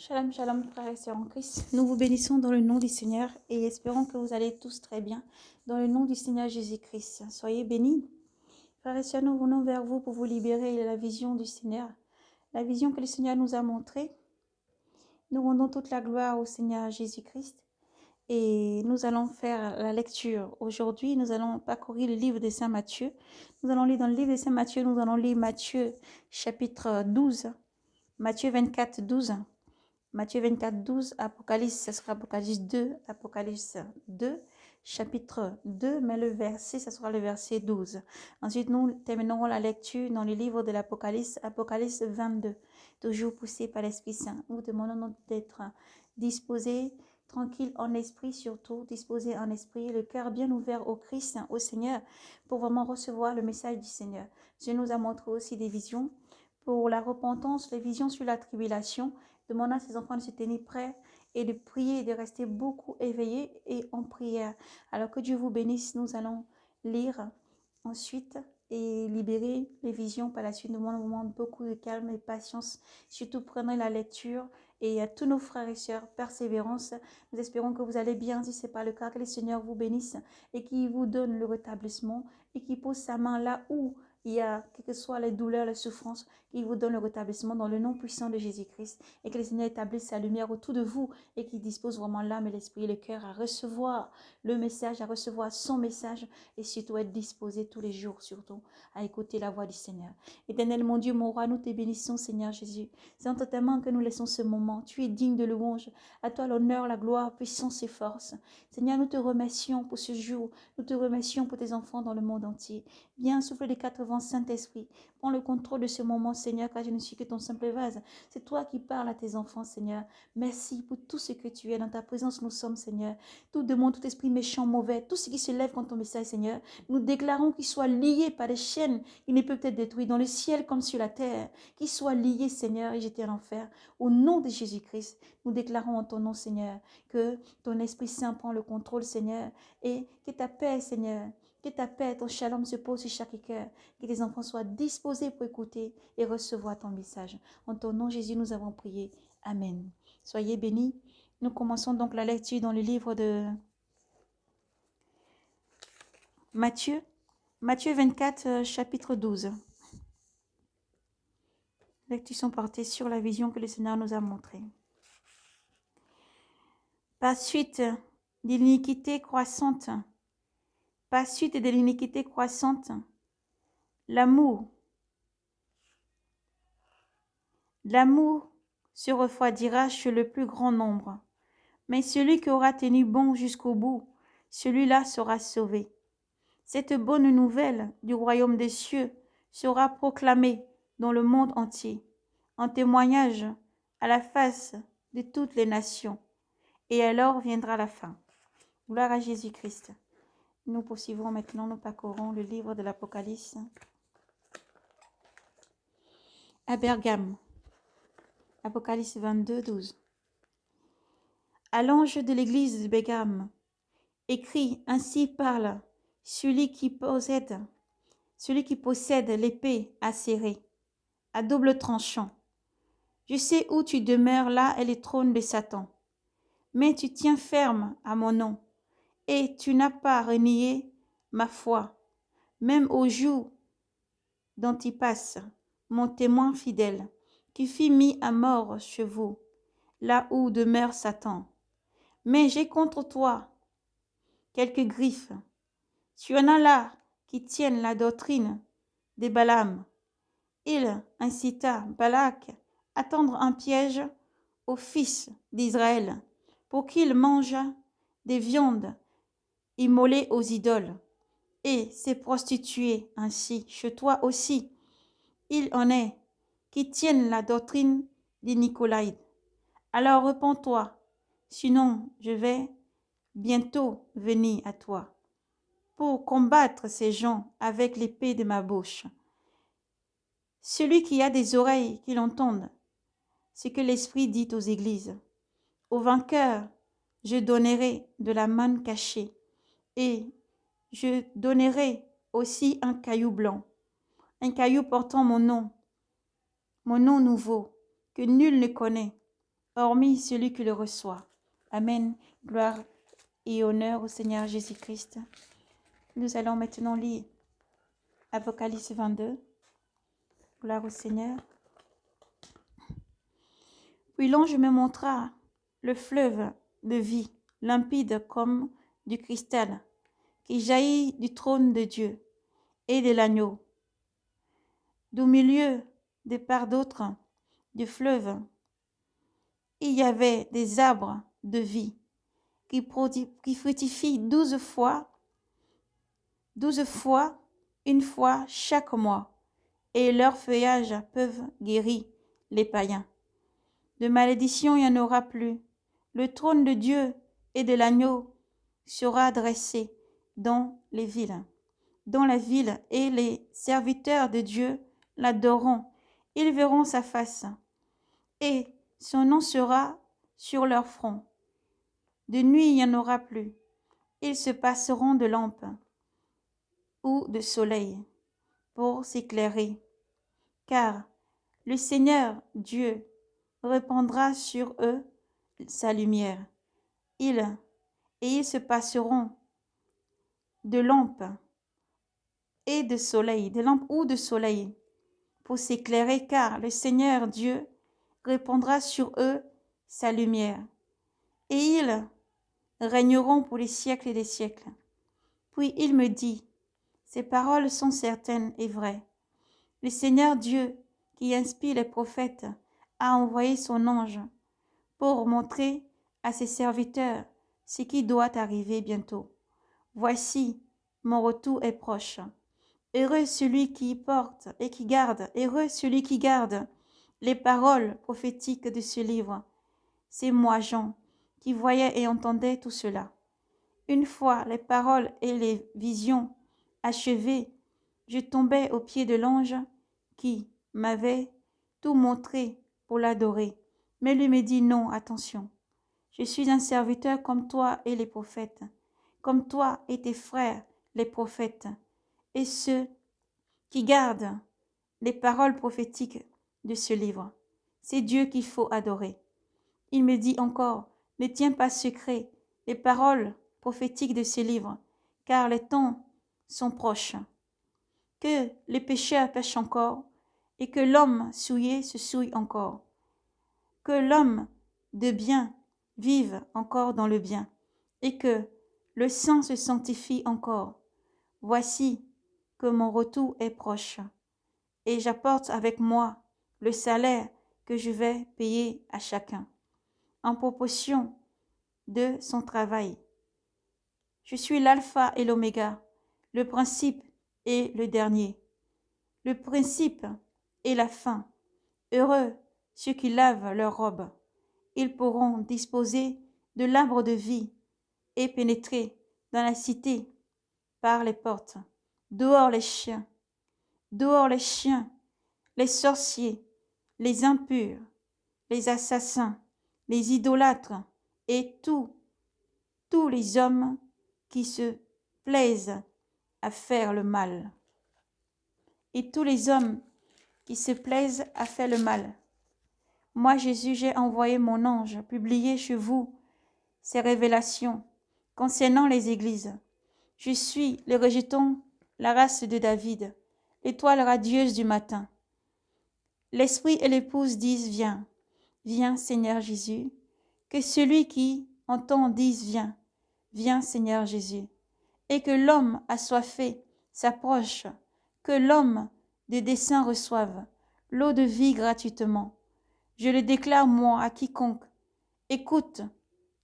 Shalom, shalom, frères et sœurs en Christ. Nous vous bénissons dans le nom du Seigneur et espérons que vous allez tous très bien dans le nom du Seigneur Jésus-Christ. Soyez bénis. Frères et sœurs, nous venons vers vous pour vous libérer de la vision du Seigneur, la vision que le Seigneur nous a montrée. Nous rendons toute la gloire au Seigneur Jésus-Christ et nous allons faire la lecture. Aujourd'hui, nous allons parcourir le livre de Saint Matthieu. Nous allons lire dans le livre de Saint Matthieu, nous allons lire Matthieu chapitre 12, Matthieu 24, 12. Matthieu 24, 12, Apocalypse, ce sera Apocalypse 2, chapitre 2, mais le verset, ce sera le verset 12. Ensuite, nous terminerons la lecture dans le livre de l'Apocalypse, Apocalypse 22, toujours poussé par l'Esprit Saint. Nous demandons d'être disposés, tranquilles en esprit surtout, disposés en esprit, le cœur bien ouvert au Christ, au Seigneur, pour vraiment recevoir le message du Seigneur. Dieu nous a montré aussi des visions pour la repentance, les visions sur la tribulation, demandant à ses enfants de se tenir prêts et de prier et de rester beaucoup éveillés et en prière. Alors que Dieu vous bénisse, nous allons lire ensuite et libérer les visions par la suite. Nous demandons beaucoup de calme et patience. Surtout prenez la lecture et à tous nos frères et sœurs, persévérance. Nous espérons que vous allez bien, si ce n'est pas le cas, que le Seigneur vous bénisse et qu'il vous donne le rétablissement et qu'il pose sa main là où il y a, quelles que soient les douleurs, les souffrances, qu'il vous donne le rétablissement dans le nom puissant de Jésus-Christ et que le Seigneur établisse sa lumière autour de vous et qu'il dispose vraiment l'âme et l'esprit et le cœur à recevoir le message, à recevoir son message et surtout être disposé tous les jours, surtout à écouter la voix du Seigneur. Éternel mon Dieu, mon roi, nous te bénissons, Seigneur Jésus. C'est en ta main que nous laissons ce moment. Tu es digne de louange. À toi l'honneur, la gloire, puissance et force. Seigneur, nous te remercions pour ce jour. Nous te remercions pour tes enfants dans le monde entier. Viens, souffle des 80 Saint-Esprit. Prends le contrôle de ce moment, Seigneur, car je ne suis que ton simple vase. C'est toi qui parles à tes enfants, Seigneur. Merci pour tout ce que tu es. Dans ta présence, nous sommes, Seigneur. Tout démon, tout esprit méchant, mauvais, tout ce qui se lève contre ton message, Seigneur, nous déclarons qu'il soit lié par des chaînes qui ne peuvent être détruites dans le ciel comme sur la terre. Qu'il soit lié, Seigneur, et jeté en enfer. Au nom de Jésus-Christ, nous déclarons en ton nom, Seigneur, que ton Esprit Saint prend le contrôle, Seigneur, et que ta paix, Seigneur, que ta paix, ton shalom se pose sur chaque cœur, que tes enfants soient disposés pour écouter et recevoir ton message. En ton nom, Jésus, nous avons prié. Amen. Soyez bénis. Nous commençons donc la lecture dans le livre de Matthieu. Matthieu 24, chapitre 12. Les lectures sont portées sur la vision que le Seigneur nous a montrée. Par suite de l'iniquité croissante, l'amour se refroidira chez le plus grand nombre. Mais celui qui aura tenu bon jusqu'au bout, celui-là sera sauvé. Cette bonne nouvelle du royaume des cieux sera proclamée dans le monde entier, en témoignage à la face de toutes les nations. Et alors viendra la fin. Gloire à Jésus-Christ. Nous poursuivons maintenant, nous parcourons le livre de l'Apocalypse à Bergame. Apocalypse 22, 12. À l'ange de l'église de Bergame, écrit, ainsi parle celui qui possède l'épée acérée, à double tranchant. Je sais où tu demeures, là est le trône de Satan. Mais tu tiens ferme à mon nom, et tu n'as pas renié ma foi, même au jour d'Antipas, mon témoin fidèle, qui fut mis à mort chez vous, là où demeure Satan. Mais j'ai contre toi quelques griffes. Tu en as là qui tiennent la doctrine de Balaam. Il incita Balak à tendre un piège aux fils d'Israël pour qu'ils mangent des viandes immolées aux idoles et se prostituer ainsi. Chez toi aussi, il en est qui tiennent la doctrine des Nicolaïdes. Alors repens-toi, sinon je vais bientôt venir à toi pour combattre ces gens avec l'épée de ma bouche. Celui qui a des oreilles, qu'il entende ce que l'Esprit dit aux églises. Au vainqueur, je donnerai de la manne cachée, et je donnerai aussi un caillou blanc, un caillou portant mon nom nouveau, que nul ne connaît, hormis celui qui le reçoit. Amen. Gloire et honneur au Seigneur Jésus-Christ. Nous allons maintenant lire Apocalypse 22. Gloire au Seigneur. Puis l'ange me montra le fleuve de vie, limpide comme du cristal, qui jaillit du trône de Dieu et de l'agneau. Du milieu de part d'autre du fleuve, il y avait des arbres de vie qui fructifient 12 fois, une fois chaque mois, et leurs feuillages peuvent guérir les païens. De malédiction il n'y en aura plus. Le trône de Dieu et de l'agneau sera dressé dans les villes. Dans la ville, et les serviteurs de Dieu l'adoreront. Ils verront sa face, et son nom sera sur leur front. De nuit il n'y en aura plus. Ils se passeront de lampes ou de soleil pour s'éclairer, car le Seigneur Dieu répandra sur eux sa lumière. Ils se passeront de lampes et de soleil, de lampes ou de soleil, pour s'éclairer, car le Seigneur Dieu répandra sur eux sa lumière. Et ils régneront pour les siècles et des siècles. Puis il me dit, ces paroles sont certaines et vraies. Le Seigneur Dieu, qui inspire les prophètes, a envoyé son ange pour montrer à ses serviteurs ce qui doit arriver bientôt. Voici, mon retour est proche. Heureux celui qui porte et qui garde, heureux celui qui garde les paroles prophétiques de ce livre. C'est moi, Jean, qui voyais et entendais tout cela. Une fois les paroles et les visions achevées, je tombai aux pieds de l'ange qui m'avait tout montré pour l'adorer. Mais lui me dit non, attention. Je suis un serviteur comme toi et les prophètes, comme toi et tes frères les prophètes, et ceux qui gardent les paroles prophétiques de ce livre. C'est Dieu qu'il faut adorer. Il me dit encore, ne tiens pas secret les paroles prophétiques de ce livre, car les temps sont proches. Que les pécheurs pêchent encore, et que l'homme souillé se souille encore. Que l'homme de bien vive encore dans le bien, et que le sang se sanctifie encore. Voici que mon retour est proche, et j'apporte avec moi le salaire que je vais payer à chacun, en proportion de son travail. Je suis l'alpha et l'oméga, le principe et le dernier, le principe et la fin. Heureux ceux qui lavent leurs robes. Ils pourront disposer de l'arbre de vie et pénétrer dans la cité par les portes. Dehors les chiens, les sorciers, les impurs, les assassins, les idolâtres et tous les hommes qui se plaisent à faire le mal. Et tous les hommes qui se plaisent à faire le mal. Moi, Jésus, j'ai envoyé mon ange publier chez vous ces révélations concernant les églises. Je suis le rejeton, la race de David, l'étoile radieuse du matin. L'esprit et l'épouse disent, viens, viens Seigneur Jésus. Que celui qui entend dise, viens, viens Seigneur Jésus. Et que l'homme assoiffé s'approche, que l'homme de dessein reçoive l'eau de vie gratuitement. Je le déclare, moi, à quiconque écoute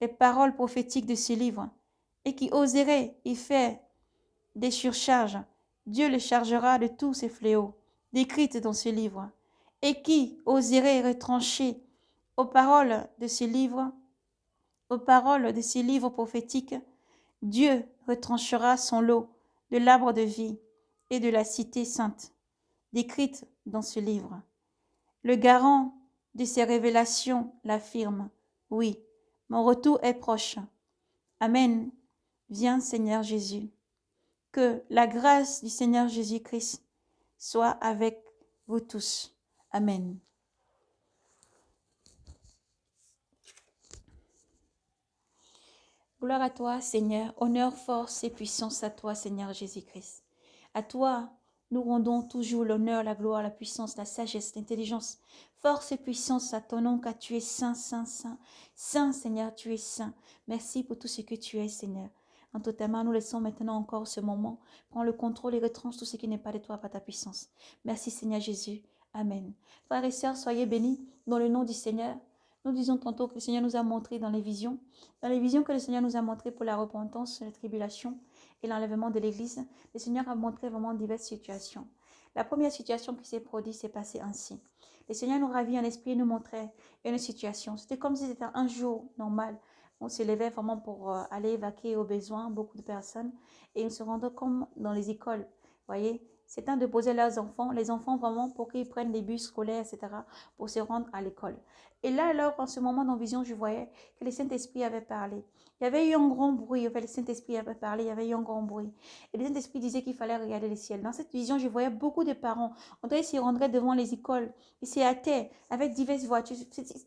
les paroles prophétiques de ce livre et qui oserait y faire des surcharges. Dieu le chargera de tous ces fléaux décrits dans ce livre, et qui oserait retrancher aux paroles de ce livre prophétiques, Dieu retranchera son lot de l'arbre de vie et de la cité sainte, décrite dans ce livre. Le garant de ces révélations l'affirme. Oui, mon retour est proche. Amen. Viens, Seigneur Jésus. Que la grâce du Seigneur Jésus-Christ soit avec vous tous. Amen. Gloire à toi, Seigneur. Honneur, force et puissance à toi, Seigneur Jésus-Christ. À toi, nous rendons toujours l'honneur, la gloire, la puissance, la sagesse, l'intelligence. Force et puissance à ton nom, car tu es saint, saint, saint. Saint, Seigneur, tu es saint. Merci pour tout ce que tu es, Seigneur. En toute ta main, nous laissons maintenant encore ce moment. Prends le contrôle et retranche tout ce qui n'est pas de toi par ta puissance. Merci, Seigneur Jésus. Amen. Frères et sœurs, soyez bénis dans le nom du Seigneur. Nous disons tantôt que le Seigneur nous a montré dans les visions que le Seigneur nous a montrées pour la repentance, la tribulation et l'enlèvement de l'Église, le Seigneur a montré vraiment diverses situations. La première situation qui s'est produite s'est passée ainsi. Le Seigneur nous ravit en esprit et nous montrait une situation. C'était comme si c'était un jour normal. On se levait vraiment pour aller évacuer aux besoins beaucoup de personnes et on se rendait comme dans les écoles. Vous voyez, c'est temps de poser leurs enfants, les enfants vraiment pour qu'ils prennent des bus scolaires, etc., pour se rendre à l'école. Et là, alors, en ce moment dans Vision, je voyais que le Saint-Esprit avait parlé. Il y avait eu un grand bruit, en fait, le Saint-Esprit avait parlé, il y avait eu un grand bruit. Et le Saint-Esprit disait qu'il fallait regarder le ciel. Dans cette vision, je voyais beaucoup de parents. On dirait qu'ils se rendraient devant les écoles. Ils se hâtaient avec diverses voitures.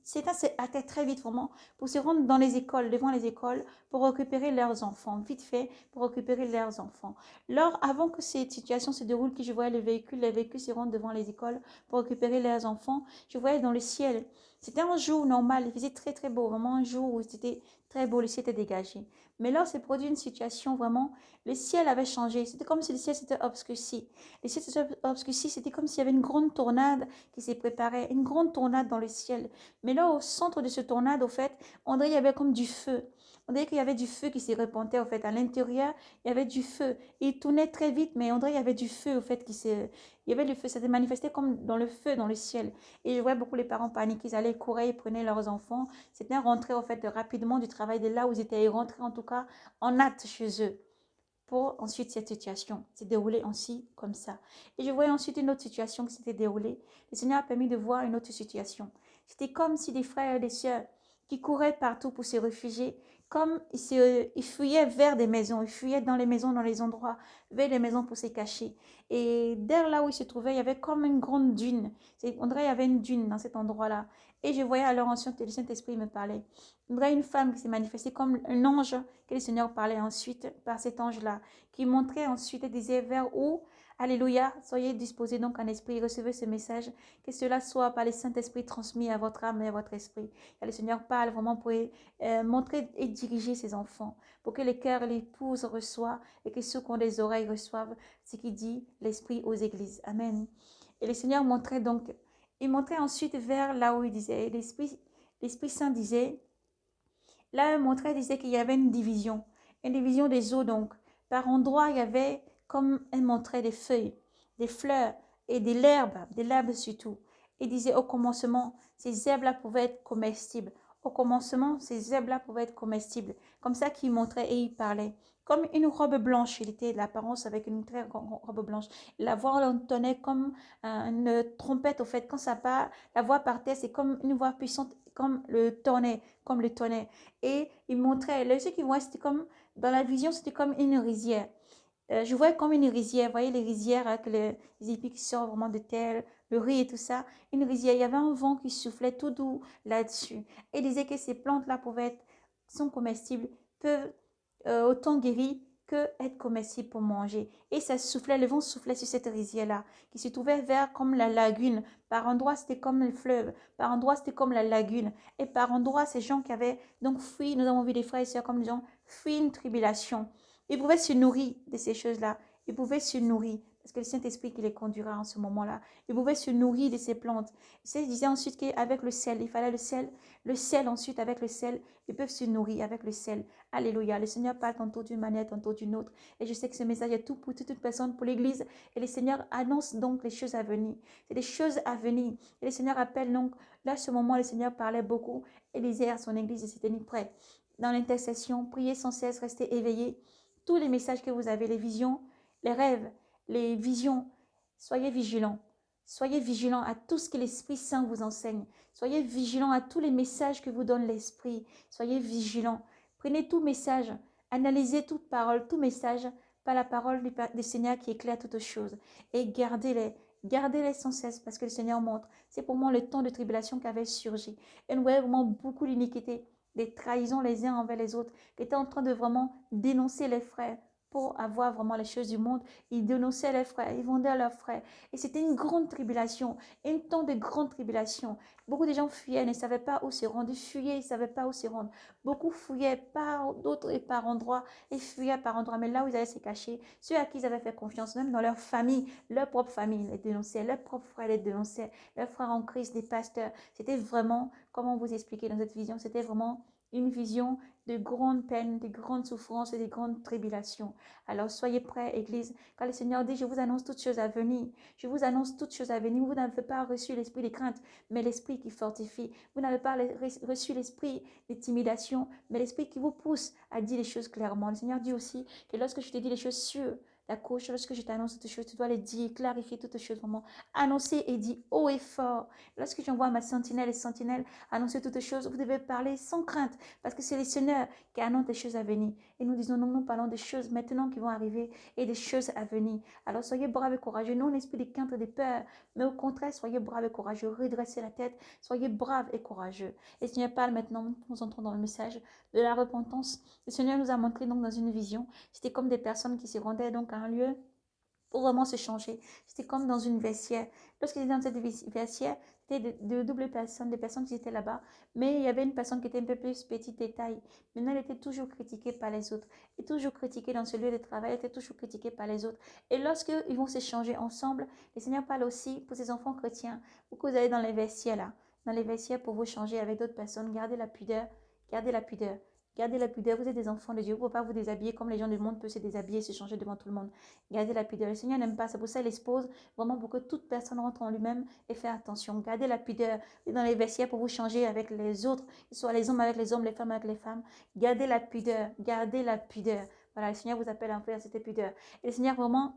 Certains se hâtaient très vite, vraiment, pour se rendre dans les écoles, devant les écoles, pour récupérer leurs enfants. Vite fait, pour récupérer leurs enfants. Lors, avant que cette situation se déroule, que je voyais les véhicules se rendent devant les écoles pour récupérer leurs enfants, je voyais dans le ciel. C'était un jour normal, il faisait très très beau, vraiment un jour où c'était très beau, le ciel était dégagé. Mais là, s'est produit une situation vraiment, le ciel avait changé. C'était comme si le ciel s'était obscurci. Le ciel s'était obscurci, c'était comme s'il y avait une grande tornade qui s'est préparée, une grande tornade dans le ciel. Mais là, au centre de ce tornade, au fait, on dirait qu'il y avait comme du feu. On dirait qu'il y avait du feu qui s'est répandait, au fait. À l'intérieur, il y avait du feu. Il tournait très vite, mais on dirait qu'il y avait du feu, au fait, il y avait le feu. Ça s'est manifesté comme dans le feu, dans le ciel. Et je voyais beaucoup les parents paniquer. Ils allaient courir, ils prenaient leurs enfants. C'était rentré, au fait, rapidement du travail de là où ils étaient. Ils rentraient, en tout cas, en hâte chez eux. Pour ensuite cette situation s'est déroulée ainsi, comme ça. Et je voyais ensuite une autre situation qui s'était déroulée. Le Seigneur a permis de voir une autre situation. C'était comme si des frères et des sœurs qui couraient partout pour se réfugier, comme ils fuyaient vers des maisons, ils fuyaient dans les maisons, dans les endroits, vers les maisons pour se cacher. Et derrière là où ils se trouvaient, il y avait comme une grande dune. On dirait qu'il y avait une dune dans cet endroit-là. Et je voyais alors ensuite le Saint-Esprit me parlait. On dirait une femme qui s'est manifestée comme un ange, que le Seigneur parlait ensuite par cet ange-là, qui montrait ensuite et disait vers où, alléluia, soyez disposés donc en esprit, recevez ce message, que cela soit par le Saint-Esprit transmis à votre âme et à votre esprit. Et le Seigneur parle vraiment pour montrer et diriger ses enfants, pour que le cœur et l'épouse reçoivent et que ceux qui ont des oreilles reçoivent ce qu'il dit l'Esprit aux églises. Amen. Et le Seigneur montrait donc, il montrait ensuite vers là où il disait, l'Esprit Saint disait, là, un montreur disait qu'il y avait une division des eaux. Donc, par endroits, il y avait, comme elle montrait, des feuilles, des fleurs et de l'herbe surtout. Il disait au commencement, ces herbes-là pouvaient être comestibles. Au commencement, ces herbes-là pouvaient être comestibles. Comme ça qu'il montrait et il parlait. Comme une robe blanche, il était l'apparence avec une très grande robe blanche. La voix entonnait comme une trompette, au fait. Quand ça part, la voix partait, c'est comme une voix puissante, comme le tonnerre. Et il montrait, là, ceux qui voient, c'était comme, dans la vision, c'était comme une rizière. Je voyais comme une rizière, vous voyez les rizières avec les épis qui sortent vraiment de terre, le riz et tout ça, une rizière. Il y avait un vent qui soufflait tout doux là-dessus. Et il disait que ces plantes-là sont comestibles, peuvent autant guérir que être comestibles pour manger. Et ça soufflait, le vent soufflait sur cette rizière-là, qui se trouvait vers comme la lagune. Par endroits, c'était comme le fleuve. Par endroits, c'était comme la lagune. Et par endroits, ces gens qui avaient donc fui, nous avons vu des frères et sœurs comme des gens, fui une tribulation. Ils pouvaient se nourrir de ces choses-là. Ils pouvaient se nourrir, parce que le Saint-Esprit qui les conduira en ce moment-là. Ils pouvaient se nourrir de ces plantes. Il disait ensuite qu'avec le sel, il fallait le sel ensuite, avec le sel, ils peuvent se nourrir avec le sel. Alléluia. Le Seigneur parle tantôt d'une manière, tantôt d'une autre. Et je sais que ce message est tout pour toute personne, pour l'Église. Et le Seigneur annonce donc les choses à venir. C'est des choses à venir. Et le Seigneur appelle donc, là, ce moment, le Seigneur parlait beaucoup. Et disait à son Église de se tenir prêt. Dans l'intercession, priez sans cesse, restez éveillés. Tous les messages que vous avez, les visions, les rêves, les visions, soyez vigilants. Soyez vigilants à tout ce que l'Esprit Saint vous enseigne. Soyez vigilants à tous les messages que vous donne l'Esprit. Soyez vigilants. Prenez tout message, analysez toute parole, tout message par la parole du Seigneur qui éclaire toutes choses. Et gardez-les. Gardez-les sans cesse parce que le Seigneur montre. C'est pour moi le temps de tribulation qui avait surgi. Et nous voyons vraiment beaucoup d'iniquité des trahisons les uns envers les autres, qui étaient en train de vraiment dénoncer les frères pour avoir vraiment les choses du monde. Ils dénonçaient les frères, ils vendaient leurs frères. Et c'était une grande tribulation, un temps de grande tribulation. Beaucoup de gens fuyaient, ne savaient pas où se rendre. Ils fuyaient, ils ne savaient pas où se rendre. Beaucoup fouillaient par d'autres et par endroits, et fuyaient par endroits. Mais là où ils allaient se cacher, ceux à qui ils avaient fait confiance, même dans leur famille, leur propre famille les dénonçaient, leurs propres frères les dénonçaient, leurs frères en Christ, des pasteurs. C'était vraiment, comment vous expliquer dans cette vision, c'était vraiment une vision de grandes peines, de grandes souffrances et de grandes tribulations. Alors soyez prêts, Église, quand le Seigneur dit, je vous annonce toutes choses à venir, je vous annonce toutes choses à venir, vous n'avez pas reçu l'esprit de crainte, mais l'esprit qui fortifie. Vous n'avez pas reçu l'esprit d'intimidation, mais l'esprit qui vous pousse à dire les choses clairement. Le Seigneur dit aussi que lorsque je te dis les choses sûres, d'accord, lorsque je t'annonce toutes choses, tu dois les dire, clarifier toutes choses, vraiment. Annoncer et dire haut et fort. Lorsque j'envoie ma sentinelle et sentinelle annoncer toutes choses, vous devez parler sans crainte, parce que c'est le Seigneur qui annonce des choses à venir. Et nous disons, nous parlons des choses maintenant qui vont arriver et des choses à venir. Alors soyez braves et courageux, non l'esprit de crainte et de peur, mais au contraire, soyez braves et courageux, redressez la tête, soyez braves et courageux. Et le Seigneur parle maintenant, nous entrons dans le message de la repentance. Le Seigneur nous a montré donc dans une vision, c'était comme des personnes qui se rendaient donc à un lieu pour vraiment se changer. C'était comme dans une vestiaire. Lorsqu'ils étaient dans cette vestiaire, c'était de doubles personnes, des personnes qui étaient là-bas, mais il y avait une personne qui était un peu plus petite de taille. Maintenant, elle était toujours critiquée par les autres. Et toujours critiquée dans ce lieu de travail, elle était toujours critiquée par les autres. Et lorsqu'ils vont se changer ensemble, le Seigneur parle aussi pour ses enfants chrétiens, pour que vous allez dans les vestiaires là, dans les vestiaires pour vous changer avec d'autres personnes, gardez la pudeur, gardez la pudeur. Gardez la pudeur, vous êtes des enfants de Dieu, vous ne pouvez pas vous déshabiller comme les gens du monde peuvent se déshabiller et se changer devant tout le monde. Gardez la pudeur. Le Seigneur n'aime pas. C'est pour ça qu'il expose vraiment pour que toute personne rentre en lui-même et fait attention. Gardez la pudeur. Dans les vestiaires pour vous changer avec les autres, soit les hommes avec les hommes, les femmes avec les femmes. Gardez la pudeur. Gardez la pudeur. Voilà, le Seigneur vous appelle à faire cette pudeur. Et le Seigneur vraiment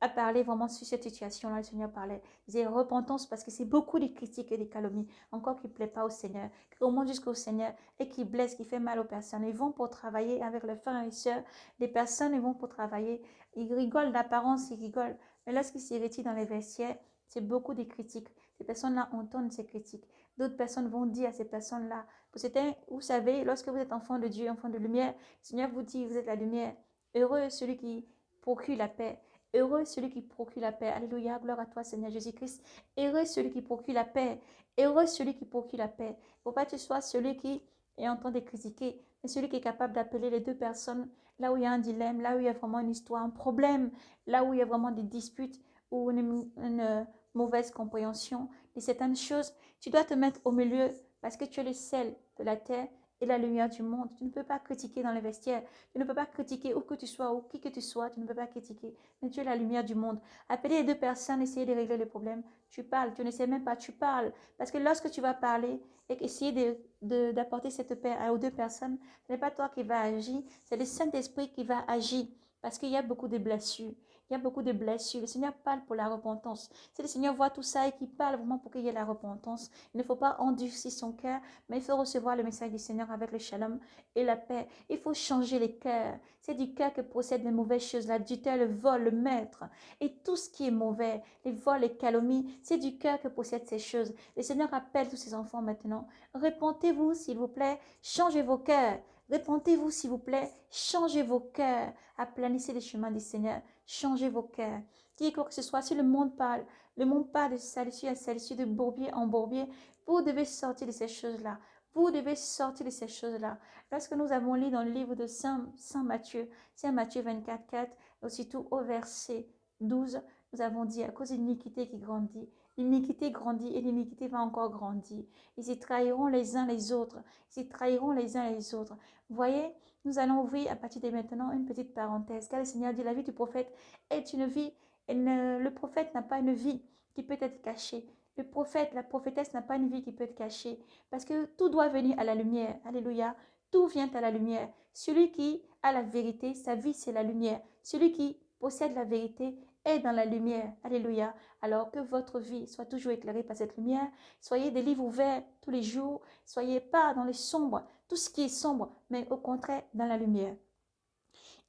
a parlé vraiment sur cette situation-là. Le Seigneur parlait. Il disait repentance parce que c'est beaucoup de critiques et de calomnies encore qui ne plaît pas au Seigneur, qui remontent jusqu'au Seigneur et qui blessent, qui fait mal aux personnes. Ils vont pour travailler avec leurs frères et sœurs. Les personnes, ils vont pour travailler. Ils rigolent d'apparence, ils rigolent. Mais lorsqu'ils s'y retirent dans les vestiaires, c'est beaucoup de critiques. Ces personnes-là entendent ces critiques. D'autres personnes vont dire à ces personnes-là, vous savez, lorsque vous êtes enfant de Dieu, enfant de lumière, le Seigneur vous dit, vous êtes la lumière. Heureux celui qui procure la paix. Heureux celui qui procure la paix. Alléluia, gloire à toi Seigneur Jésus-Christ. Heureux celui qui procure la paix. Heureux celui qui procure la paix. Il ne faut pas que tu sois celui qui est en train de critiquer, mais celui qui est capable d'appeler les deux personnes là où il y a un dilemme, là où il y a vraiment une histoire, un problème, là où il y a vraiment des disputes ou une mauvaise compréhension de certaines choses, tu dois te mettre au milieu parce que tu es le sel de la terre et la lumière du monde. Tu ne peux pas critiquer dans les vestiaires. Tu ne peux pas critiquer où que tu sois, ou qui que tu sois. Tu ne peux pas critiquer. Mais tu es la lumière du monde. Appeler les deux personnes, essayer de régler le problème. Tu parles. Tu ne sais même pas. Tu parles. Parce que lorsque tu vas parler et essayer d'apporter cette paix aux deux personnes, ce n'est pas toi qui vas agir. C'est le Saint-Esprit qui va agir. Parce qu'il y a beaucoup de blessures. Il y a beaucoup de blessures. Le Seigneur parle pour la repentance. Si le Seigneur voit tout ça et qu'il parle vraiment pour qu'il y ait la repentance, il ne faut pas endurcir son cœur, mais il faut recevoir le message du Seigneur avec le shalom et la paix. Il faut changer les cœurs. C'est du cœur que procèdent les mauvaises choses, l'adultère, le vol, le maître. Et tout ce qui est mauvais, les vols, les calomnies, c'est du cœur que possèdent ces choses. Le Seigneur appelle tous ses enfants maintenant. Répentez-vous, s'il vous plaît. Changez vos cœurs. Répentez-vous, s'il vous plaît. Changez vos cœurs. Aplanissez les chemins du Seigneur. Changez vos cœurs. Qui quoi que ce soit, si le monde parle de salissure à salissure, de bourbier en bourbier, vous devez sortir de ces choses-là. Vous devez sortir de ces choses-là. Lorsque nous avons lu dans le livre de Saint Matthieu, Saint Matthieu 24, 4, aussitôt au verset 12, nous avons dit à cause de l'iniquité qui grandit, l'iniquité grandit et l'iniquité va encore grandir. Ils se trahiront les uns les autres. Ils se trahiront les uns les autres. Vous voyez, nous allons ouvrir à partir de maintenant une petite parenthèse. Car le Seigneur dit la vie du prophète est une vie. Le prophète n'a pas une vie qui peut être cachée. Le prophète, la prophétesse n'a pas une vie qui peut être cachée. Parce que tout doit venir à la lumière. Alléluia. Tout vient à la lumière. Celui qui a la vérité, sa vie c'est la lumière. Celui qui possède la vérité est dans la lumière. Alléluia. Alors que votre vie soit toujours éclairée par cette lumière. Soyez des livres ouverts tous les jours. Soyez pas dans les sombres, tout ce qui est sombre, mais au contraire dans la lumière.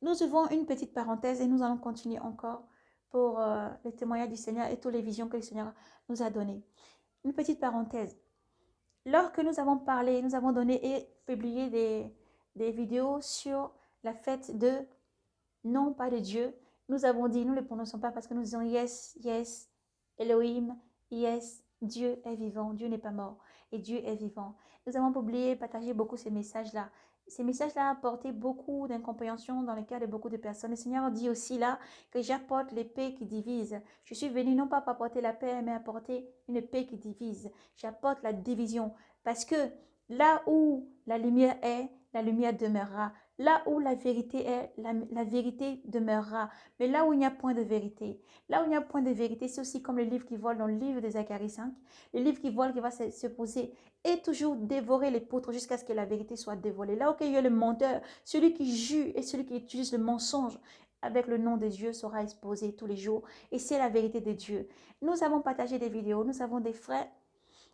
Nous ouvrons une petite parenthèse et nous allons continuer encore pour les témoignages du Seigneur et toutes les visions que le Seigneur nous a données. Une petite parenthèse. Lorsque nous avons parlé, nous avons donné et publié des vidéos sur la fête de non pas de Dieu, nous avons dit, nous ne le prononçons pas parce que nous disons yes, yes, Elohim, yes, Dieu est vivant, Dieu n'est pas mort et Dieu est vivant. Nous avons publié, partagé beaucoup ces messages-là. Ces messages-là ont apporté beaucoup d'incompréhension dans le cœur de beaucoup de personnes. Le Seigneur dit aussi là que j'apporte l'épée qui divise. Je suis venu non pas pour apporter la paix, mais apporter une paix qui divise. J'apporte la division parce que là où la lumière est, la lumière demeurera. Là où la vérité est, la vérité demeurera. Mais là où il n'y a point de vérité, là où il n'y a point de vérité, c'est aussi comme le livre qui vole dans le livre de Zacharie 5, le livre qui vole, qui va se poser et toujours dévorer les poutres jusqu'à ce que la vérité soit dévoilée. Là où il y a le menteur, celui qui jure et celui qui utilise le mensonge avec le nom de Dieu sera exposé tous les jours. Et c'est la vérité de Dieu. Nous avons partagé des vidéos, nous avons des frères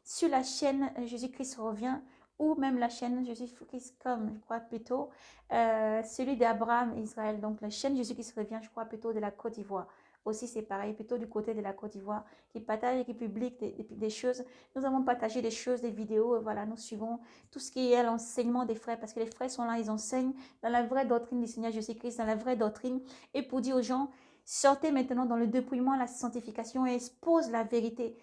sur la chaîne Jésus-Christ revient ou même la chaîne Jésus-Christ comme, je crois plutôt, celui d'Abraham Israël. Donc la chaîne Jésus-Christ revient, je crois plutôt de la Côte d'Ivoire. Aussi c'est pareil, plutôt du côté de la Côte d'Ivoire, qui partage et qui publie des choses. Nous avons partagé des choses, des vidéos, voilà, nous suivons tout ce qui est l'enseignement des frères, parce que les frères sont là, ils enseignent dans la vraie doctrine du Seigneur Jésus-Christ, dans la vraie doctrine, et pour dire aux gens, sortez maintenant dans le dépouillement, la sanctification et expose la vérité.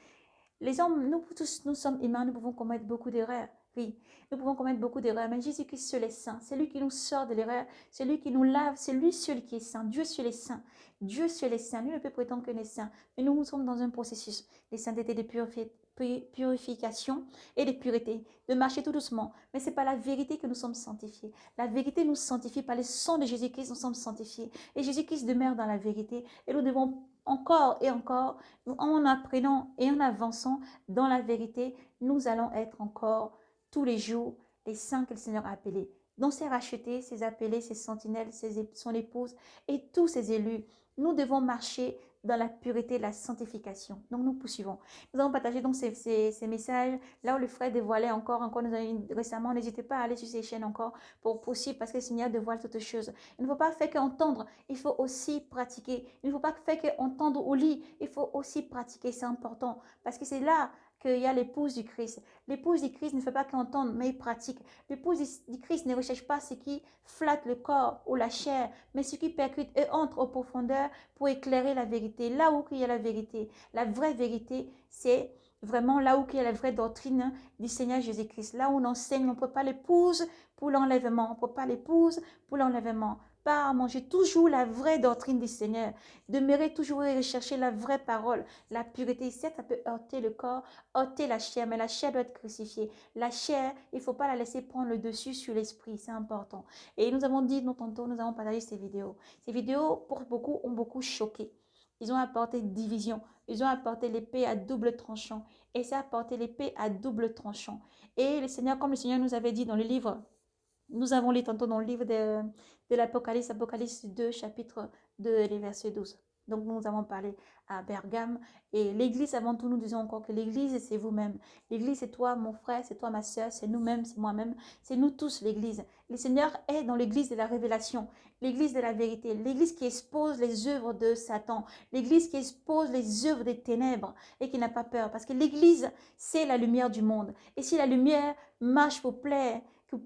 Les hommes, nous tous, nous sommes humains, nous pouvons commettre beaucoup d'erreurs. Oui, nous pouvons commettre beaucoup d'erreurs, mais Jésus-Christ seul est saint. C'est lui qui nous sort de l'erreur, c'est lui qui nous lave, c'est lui seul qui est saint. Dieu seul est saint. Dieu seul est saint. Lui ne peut prétendre qu'il est saint. Mais nous sommes dans un processus de sainteté, de purification et de pureté, de marcher tout doucement. Mais ce n'est pas la vérité que nous sommes sanctifiés. La vérité nous sanctifie par le sang de Jésus-Christ, nous sommes sanctifiés. Et Jésus-Christ demeure dans la vérité. Et nous devons encore et encore, en apprenant et en avançant dans la vérité, nous allons être encore tous les jours les saints que le Seigneur a appelés. Donc ses rachetés, ses appelés, ses sentinelles, son épouse et tous ses élus, nous devons marcher dans la pureté, la sanctification. Donc nous poursuivons. Nous avons partagé donc ces messages là où le frère dévoilait encore, nous avons récemment, n'hésitez pas à aller sur ces chaînes encore pour poursuivre parce que le Seigneur dévoile toutes choses. Il ne faut pas faire qu'entendre, il faut aussi pratiquer. Il ne faut pas faire qu'entendre au lit, il faut aussi pratiquer, c'est important parce que c'est là qu'il y a l'épouse du Christ. L'épouse du Christ ne fait pas qu'entendre, mais il pratique. L'épouse du Christ ne recherche pas ce qui flatte le corps ou la chair, mais ce qui percute et entre aux profondeurs pour éclairer la vérité. Là où il y a la vérité, la vraie vérité, c'est vraiment là où il y a la vraie doctrine du Seigneur Jésus-Christ. Là où on enseigne, on ne peut pas l'épouse pour l'enlèvement. On ne peut pas l'épouse pour l'enlèvement. Pas à manger toujours la vraie doctrine du Seigneur. Demeurer toujours et rechercher la vraie parole, la pureté. Certes, ça peut heurter le corps, ôter la chair, mais la chair doit être crucifiée. La chair, il ne faut pas la laisser prendre le dessus sur l'esprit, c'est important. Et nous avons dit, nous tantôt, nous avons partagé ces vidéos. Ces vidéos, pour beaucoup, ont beaucoup choqué. Ils ont apporté division. Ils ont apporté l'épée à double tranchant. Et ça a apporté l'épée à double tranchant. Et le Seigneur, comme le Seigneur nous avait dit dans le livre, nous avons lu tantôt dans le livre de l'Apocalypse, Apocalypse 2, chapitre 2, les versets 12. Donc nous avons parlé à Bergame et l'église avant tout, nous disons encore que l'église c'est vous-même. L'église c'est toi mon frère, c'est toi ma soeur, c'est nous-mêmes, c'est moi-même, c'est nous tous l'église. Le Seigneur est dans l'église de la révélation, l'église de la vérité, l'église qui expose les œuvres de Satan, l'église qui expose les œuvres des ténèbres et qui n'a pas peur parce que l'église c'est la lumière du monde. Et si la lumière marche pour plaire,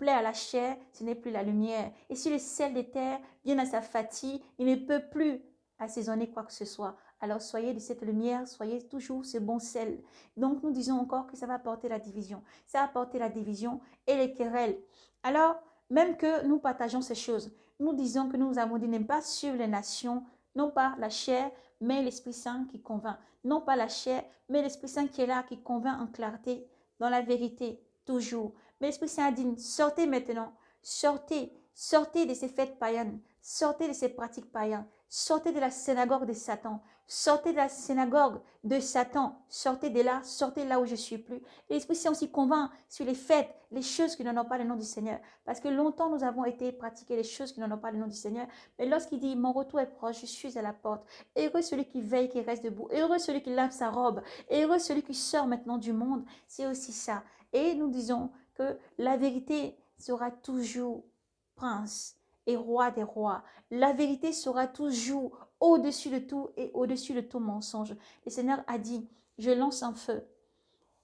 à la chair, ce n'est plus la lumière. Et si le sel des terres vient à sa fatigue, il ne peut plus assaisonner quoi que ce soit. Alors soyez de cette lumière, soyez toujours ce bon sel. Donc nous disons encore que ça va apporter la division. Ça va apporter la division et les querelles. Alors, même que nous partageons ces choses, nous disons que nous avons dit n'aime pas suivre les nations, non pas la chair, mais l'Esprit Saint qui convainc. Non pas la chair, mais l'Esprit Saint qui est là, qui convainc en clarté, dans la vérité, toujours. Mais l'Esprit Saint a dit, sortez maintenant, sortez, sortez de ces fêtes païennes, sortez de ces pratiques païennes, sortez de la synagogue de Satan, sortez de la synagogue de Satan, sortez de là, sortez là où je suis plus. Et l'Esprit Saint aussi convainc sur les fêtes, les choses qui n'en ont pas le nom du Seigneur. Parce que longtemps nous avons été pratiquer les choses qui n'en ont pas le nom du Seigneur. Mais lorsqu'il dit, mon retour est proche, je suis à la porte. Heureux celui qui veille, qui reste debout. Heureux celui qui lave sa robe. Heureux celui qui sort maintenant du monde. C'est aussi ça. Et nous disons que la vérité sera toujours prince et roi des rois. La vérité sera toujours au-dessus de tout et au-dessus de tout mensonge. Le Seigneur a dit, je lance un feu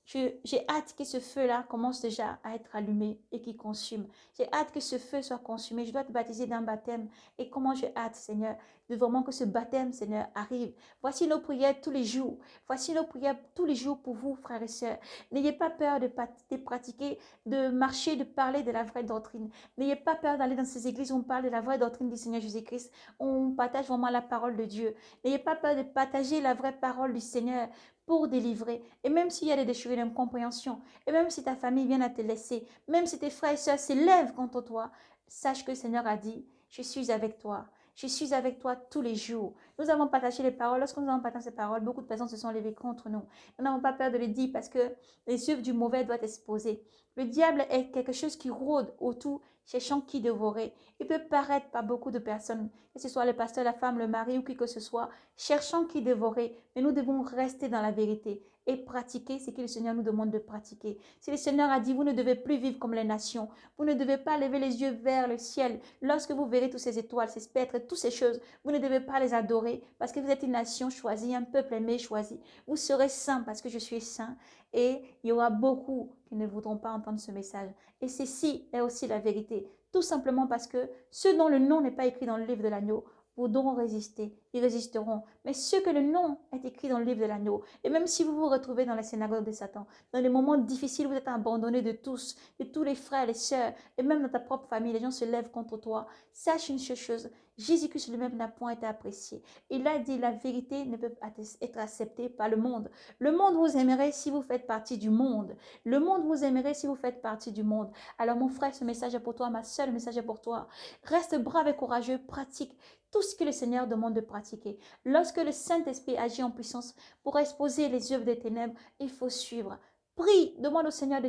J'ai hâte que ce feu-là commence déjà à être allumé et qu'il consume. J'ai hâte que ce feu soit consumé. Je dois te baptiser d'un baptême. Et comment j'ai hâte, Seigneur, de vraiment que ce baptême, Seigneur, arrive. Voici nos prières tous les jours. Voici nos prières tous les jours pour vous, frères et sœurs. N'ayez pas peur de pratiquer, de marcher, de parler de la vraie doctrine. N'ayez pas peur d'aller dans ces églises où on parle de la vraie doctrine du Seigneur Jésus-Christ. On partage vraiment la parole de Dieu. N'ayez pas peur de partager la vraie parole du Seigneur pour délivrer. Et même s'il y a des déchirures d'incompréhension, et même si ta famille vient à te laisser, même si tes frères et sœurs s'élèvent contre toi, sache que le Seigneur a dit, je suis avec toi. Je suis avec toi tous les jours. Nous avons partagé les paroles. Lorsque nous avons partagé ces paroles, beaucoup de personnes se sont levées contre nous. Nous n'avons pas peur de le dire parce que les œuvres du mauvais doivent être exposées. Le diable est quelque chose qui rôde autour, cherchant qui dévorer. Il peut paraître par beaucoup de personnes, que ce soit le pasteur, la femme, le mari ou qui que ce soit, cherchant qui dévorer. Mais nous devons rester dans la vérité et pratiquer ce que le Seigneur nous demande de pratiquer. Si le Seigneur a dit, vous ne devez plus vivre comme les nations, vous ne devez pas lever les yeux vers le ciel. Lorsque vous verrez toutes ces étoiles, ces spectres, toutes ces choses, vous ne devez pas les adorer parce que vous êtes une nation choisie, un peuple aimé choisi. Vous serez saints parce que je suis saint. Et il y aura beaucoup qui ne voudront pas entendre ce message. Et ceci est aussi la vérité. Tout simplement parce que ceux dont le nom n'est pas écrit dans le livre de l'agneau voudront résister, ils résisteront. Mais ceux que le nom est écrit dans le livre de l'agneau, et même si vous vous retrouvez dans la synagogue de Satan, dans les moments difficiles, vous êtes abandonné de tous les frères, les sœurs, et même dans ta propre famille, les gens se lèvent contre toi, sache une seule chose, Jésus-Christ lui-même n'a point été apprécié. Il a dit, la vérité ne peut pas être acceptée par le monde. Le monde vous aimerait si vous faites partie du monde. Le monde vous aimerait si vous faites partie du monde. Alors mon frère, ce message est pour toi, ma sœur, le message est pour toi. Reste brave et courageux, pratique tout ce que le Seigneur demande de pratiquer. Lorsque le Saint-Esprit agit en puissance pour exposer les œuvres des ténèbres, il faut suivre. Prie, demande au Seigneur de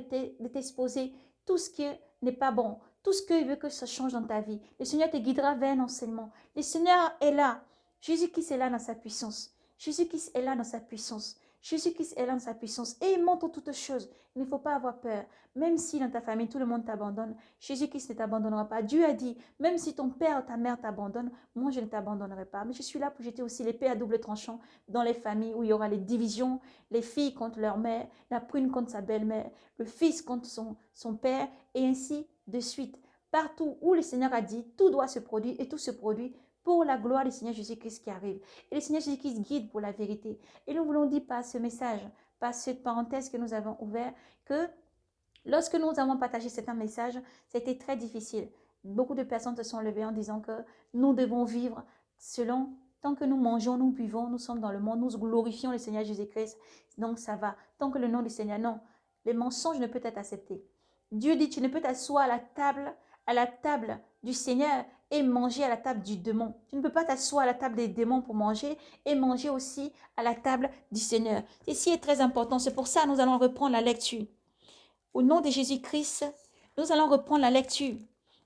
t'exposer tout ce qui n'est pas bon, tout ce qu'il veut que ça change dans ta vie. Le Seigneur te guidera vers un enseignement. Le Seigneur est là. Jésus-Christ est là dans sa puissance. Jésus-Christ est là dans sa puissance. Jésus-Christ est là dans sa puissance et il montre toutes choses. Il ne faut pas avoir peur. Même si dans ta famille, tout le monde t'abandonne, Jésus-Christ ne t'abandonnera pas. Dieu a dit, même si ton père ou ta mère t'abandonne, moi je ne t'abandonnerai pas. Mais je suis là pour jeter aussi l'épée à double tranchant dans les familles où il y aura les divisions, les filles contre leur mère, la prune contre sa belle-mère, le fils contre son père et ainsi de suite. Partout où le Seigneur a dit, tout doit se produire et tout se produit pour la gloire du Seigneur Jésus-Christ qui arrive. Et le Seigneur Jésus-Christ guide pour la vérité. Et nous voulons dire par ce message, par cette parenthèse que nous avons ouverte, que lorsque nous avons partagé certains messages, c'était très difficile. Beaucoup de personnes se sont levées en disant que nous devons vivre selon, tant que nous mangeons, nous buvons, nous sommes dans le monde, nous glorifions le Seigneur Jésus-Christ, donc ça va. Tant que le nom du Seigneur, non. Les mensonges ne peuvent être acceptés. Dieu dit, tu ne peux t'asseoir à la table du Seigneur et manger à la table du démon. Tu ne peux pas t'asseoir à la table des démons pour manger et manger aussi à la table du Seigneur. Ceci est très important. C'est pour ça que nous allons reprendre la lecture. Au nom de Jésus-Christ, nous allons reprendre la lecture.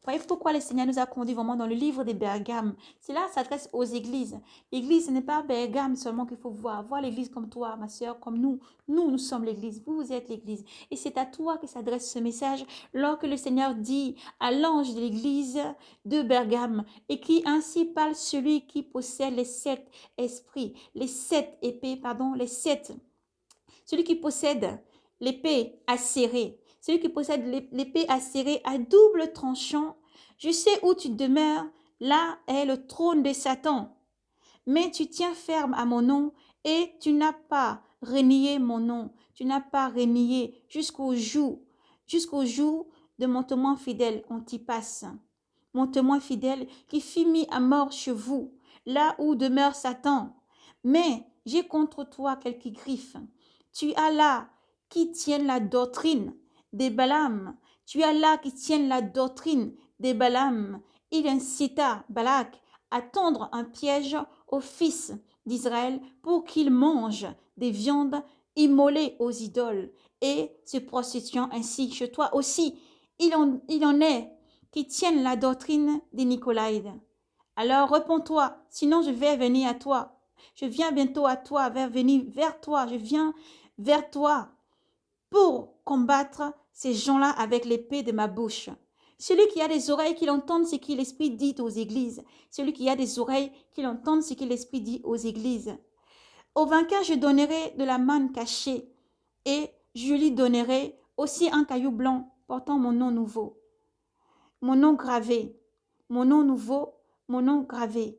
Voyez pourquoi le Seigneur nous a conduits vraiment dans le livre des Bergames. Cela s'adresse aux églises. L'église, ce n'est pas Bergame seulement qu'il faut voir. Voir l'église comme toi, ma soeur, comme nous. Nous sommes l'église. Vous êtes l'église. Et c'est à toi que s'adresse ce message lorsque le Seigneur dit à l'ange de l'église de Bergame et qui ainsi parle celui qui possède les 7 esprits, les 7 épées, pardon, les 7. Celui qui possède l'épée acérée, celui qui possède l'épée acérée à double tranchant, je sais où tu demeures, là est le trône de Satan. Mais tu tiens ferme à mon nom et tu n'as pas renié mon nom, tu n'as pas renié jusqu'au jour de mon témoin fidèle Antipas, mon témoin fidèle qui fut mis à mort chez vous, là où demeure Satan. Mais j'ai contre toi quelques griffes. Tu as là qui tiennent la doctrine des Balaam. Tu as là qui tiennent la doctrine des Balaam. Il incita Balak à tendre un piège aux fils d'Israël pour qu'ils mangent des viandes immolées aux idoles et se prostituant ainsi chez toi aussi. Il en est qui tiennent la doctrine des Nicolaïdes. Alors réponds-toi, sinon je vais venir à toi. Je viens bientôt à toi, venir vers toi, je viens vers toi pour combattre ces gens-là avec l'épée de ma bouche. Celui qui a des oreilles, qu'il entende ce que l'Esprit dit aux églises. Celui qui a des oreilles, qu'il entende ce que l'Esprit dit aux églises. Au vainqueur, je donnerai de la manne cachée et Je lui donnerai aussi un caillou blanc portant mon nom nouveau, mon nom gravé, mon nom nouveau, mon nom gravé,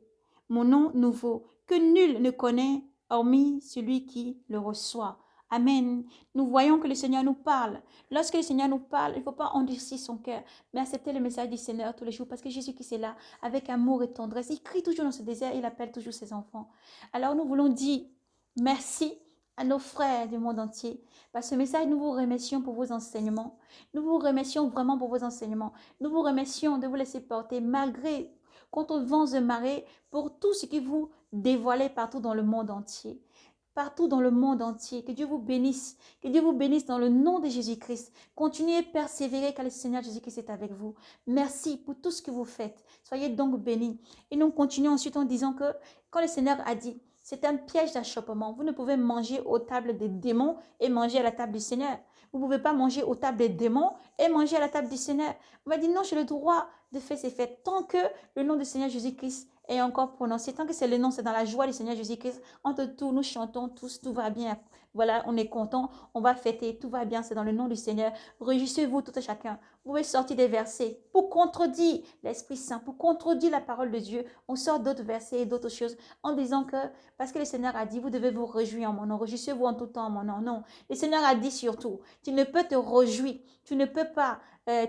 mon nom nouveau, que nul ne connaît hormis celui qui le reçoit. Amen. Nous voyons que le Seigneur nous parle. Lorsque le Seigneur nous parle, il ne faut pas endurcir son cœur, mais accepter le message du Seigneur tous les jours, parce que Jésus qui est là, avec amour et tendresse, il crie toujours dans ce désert, il appelle toujours ses enfants. Alors nous voulons dire merci à nos frères du monde entier. Par ce message, nous vous remercions pour vos enseignements. Nous vous remercions vraiment pour vos enseignements. Nous vous remercions de vous laisser porter malgré contre vents et marées pour tout ce que vous dévoilez partout dans le monde entier. Partout dans le monde entier. Que Dieu vous bénisse. Que Dieu vous bénisse dans le nom de Jésus-Christ. Continuez à persévérer car le Seigneur Jésus-Christ est avec vous. Merci pour tout ce que vous faites. Soyez donc bénis. Et nous continuons ensuite en disant que quand le Seigneur a dit, c'est un piège d'achoppement. Vous ne pouvez manger aux tables des démons et manger à la table du Seigneur. Vous ne pouvez pas manger aux tables des démons et manger à la table du Seigneur. On va dire non, j'ai le droit de faire ces fêtes tant que le nom du Seigneur Jésus-Christ est encore prononcé, tant que c'est le nom, c'est dans la joie du Seigneur Jésus-Christ. Entre tous, nous chantons tous, tout va bien. Voilà, on est content, on va fêter, tout va bien, c'est dans le nom du Seigneur. Réjouissez-vous tout à chacun. Vous pouvez sortir des versets pour contredire l'Esprit Saint, pour contredire la parole de Dieu. On sort d'autres versets et d'autres choses en disant que, parce que le Seigneur a dit, vous devez vous réjouir en mon nom. Réjouissez-vous en tout temps en mon nom. Non, le Seigneur a dit surtout, tu ne peux te réjouir, tu ne peux pas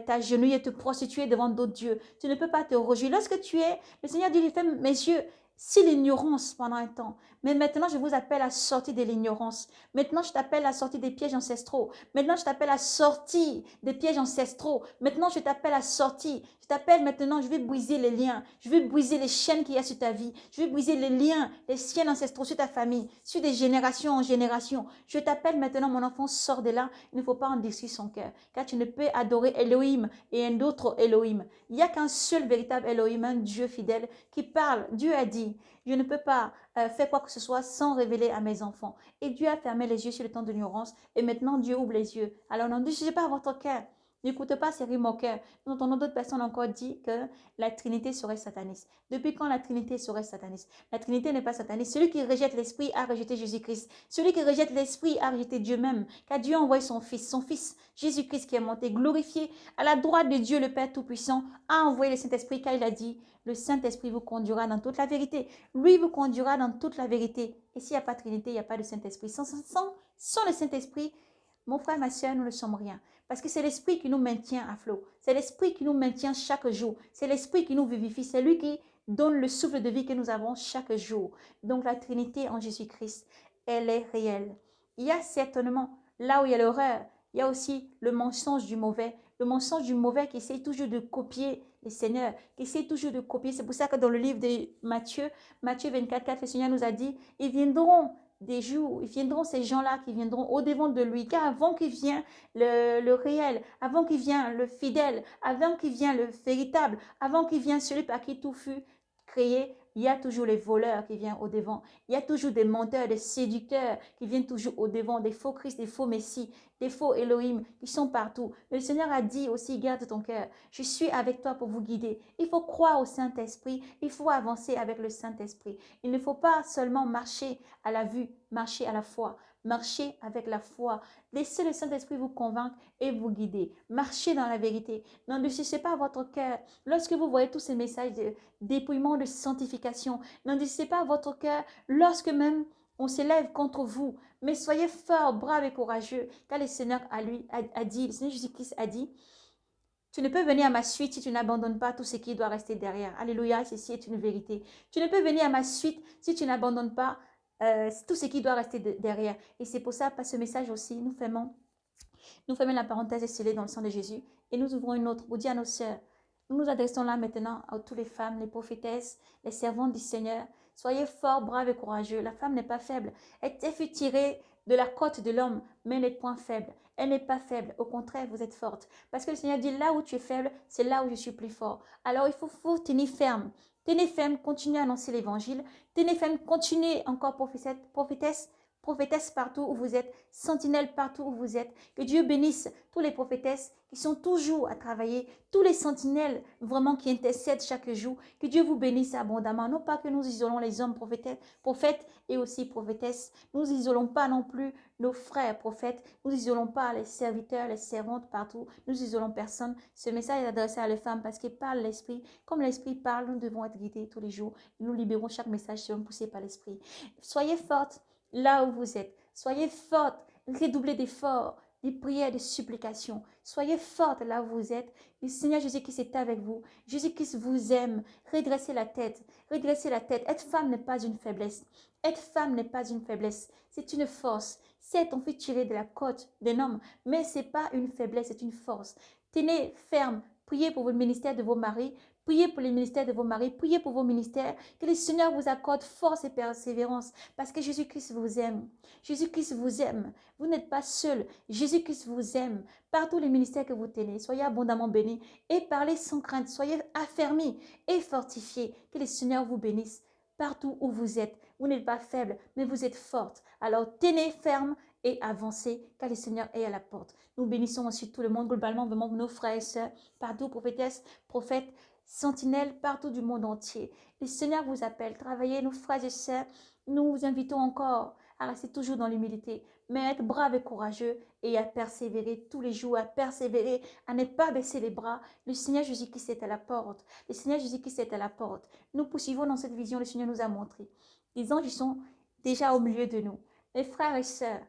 t'agenouiller et te prostituer devant d'autres dieux. Tu ne peux pas te réjouir. Lorsque tu es, le Seigneur dit, ferme mes yeux, si l'ignorance pendant un temps. Mais maintenant, je vous appelle à sortir de l'ignorance. Maintenant, je t'appelle à sortir des pièges ancestraux. Maintenant, je t'appelle à sortir des pièges ancestraux. Maintenant, je t'appelle à sortir. Je t'appelle maintenant, je vais briser les liens. Je vais briser les chaînes qu'il y a sur ta vie. Je vais briser les liens, les chaînes ancestraux sur ta famille, sur des générations en génération. Je t'appelle maintenant, mon enfant, sors de là. Il ne faut pas endurcir son cœur. Car tu ne peux adorer Elohim et un autre Elohim. Il n'y a qu'un seul véritable Elohim, un Dieu fidèle qui parle. Dieu a dit, je ne peux pas faire quoi que ce soit sans révéler à mes enfants. Et Dieu a fermé les yeux sur le temps de l'ignorance. Et maintenant, Dieu ouvre les yeux. Alors, n'endurcissez pas votre cœur. N'écoutez pas ces rimes au cœur. Nous entendons d'autres personnes encore dire que la Trinité serait sataniste. Depuis quand la Trinité serait sataniste? La Trinité n'est pas sataniste. Celui qui rejette l'Esprit a rejeté Jésus-Christ. Celui qui rejette l'Esprit a rejeté Dieu même. Car Dieu a envoyé son Fils Jésus-Christ qui est monté, glorifié à la droite de Dieu le Père Tout-Puissant, a envoyé le Saint-Esprit car il a dit, le Saint-Esprit vous conduira dans toute la vérité. Lui vous conduira dans toute la vérité. Et s'il n'y a pas de Trinité, il n'y a pas de Saint-Esprit. Sans le Saint-Esprit, mon frère, ma soeur, nous ne sommes rien. Parce que c'est l'Esprit qui nous maintient à flot. C'est l'Esprit qui nous maintient chaque jour. C'est l'Esprit qui nous vivifie. C'est lui qui donne le souffle de vie que nous avons chaque jour. Donc la Trinité en Jésus-Christ, elle est réelle. Il y a certainement, là où il y a l'horreur, il y a aussi le mensonge du mauvais. Le mensonge du mauvais qui essaie toujours de copier les seigneurs, qui essaie toujours de copier. C'est pour ça que dans le livre de Matthieu 24, 4, le Seigneur nous a dit, ils viendront des jours, ils viendront ces gens-là qui viendront au-devant de lui, car avant qu'il vienne le réel, avant qu'il vienne le fidèle, avant qu'il vienne le véritable, avant qu'il vienne celui par qui tout fut créé, il y a toujours les voleurs qui viennent au-devant. Il y a toujours des menteurs, des séducteurs qui viennent toujours au-devant, des faux Christ, des faux Messie, des faux Elohim qui sont partout. Mais le Seigneur a dit aussi, garde ton cœur. Je suis avec toi pour vous guider. Il faut croire au Saint-Esprit. Il faut avancer avec le Saint-Esprit. Il ne faut pas seulement marcher à la vue, marcher à la foi. Marchez avec la foi. Laissez le Saint-Esprit vous convaincre et vous guider. Marchez dans la vérité. N'endurcissez pas votre cœur. Lorsque vous voyez tous ces messages de dépouillement, de sanctification, n'endurcissez pas votre cœur lorsque même on s'élève contre vous. Mais soyez forts, braves et courageux. Car le Seigneur a dit, le Seigneur Jésus-Christ a dit, tu ne peux venir à ma suite si tu n'abandonnes pas tout ce qui doit rester derrière. Alléluia, ceci est une vérité. Tu ne peux venir à ma suite si tu n'abandonnes pas tout ce qui doit rester derrière. Et c'est pour ça, par ce message aussi, nous fermons la parenthèse scellée dans le sang de Jésus et nous ouvrons une autre pour dire à nos sœurs. Nous nous adressons là maintenant à toutes les femmes, les prophétesses, les servantes du Seigneur. Soyez forts, braves et courageux. La femme n'est pas faible. Elle fut tirée de la côte de l'homme, mais elle n'est point faible. Elle n'est pas faible. Au contraire, vous êtes forte. Parce que le Seigneur dit, là où tu es faible, c'est là où je suis plus fort. Alors il faut tenir ferme. Tenez ferme, continuez à annoncer l'évangile. Tenez ferme, continuez encore prophétesse. prophétesses partout où vous êtes, sentinelles partout où vous êtes. Que Dieu bénisse tous les prophétesses qui sont toujours à travailler, tous les sentinelles vraiment qui intercèdent chaque jour. Que Dieu vous bénisse abondamment. Non pas que nous isolons les hommes prophètes et aussi prophétesses. Nous isolons pas non plus nos frères prophètes. Nous isolons pas les serviteurs, les servantes partout. Nous isolons personne. Ce message est adressé à les femmes parce qu'il parle l'esprit. Comme l'esprit parle, nous devons être guidés tous les jours. Nous libérons chaque message selon poussé par l'esprit. Soyez fortes là où vous êtes. Soyez fortes. Redoublez d'efforts, des prières, des supplications. Soyez fortes là où vous êtes. Le Seigneur Jésus-Christ est avec vous. Jésus-Christ vous aime. Redressez la tête. Redressez la tête. Être femme n'est pas une faiblesse. Être femme n'est pas une faiblesse. C'est une force. Certes, on fait tirer de la côte d'un homme, mais ce n'est pas une faiblesse, c'est une force. Tenez ferme. Priez pour le ministère de vos maris. Priez pour les ministères de vos maris. Priez pour vos ministères. Que le Seigneur vous accorde force et persévérance parce que Jésus-Christ vous aime. Jésus-Christ vous aime. Vous n'êtes pas seul. Jésus-Christ vous aime. Partout les ministères que vous tenez, soyez abondamment bénis et parlez sans crainte. Soyez affermis et fortifiés. Que le Seigneur vous bénisse partout où vous êtes. Vous n'êtes pas faible, mais vous êtes forte. Alors tenez ferme et avancez, car le Seigneur est à la porte. Nous bénissons aussi tout le monde, globalement, vraiment nos frères et sœurs, partout, prophétesses, prophètes, sentinelles, partout du monde entier. Le Seigneur vous appelle. Travaillez, nos frères et sœurs. Nous vous invitons encore à rester toujours dans l'humilité, mais à être brave et courageux et à persévérer tous les jours, à persévérer, à ne pas baisser les bras. Le Seigneur Jésus-Christ est à la porte. Le Seigneur Jésus-Christ est à la porte. Nous poursuivons dans cette vision, le Seigneur nous a montré. Les anges sont déjà au milieu de nous. Mes frères et sœurs,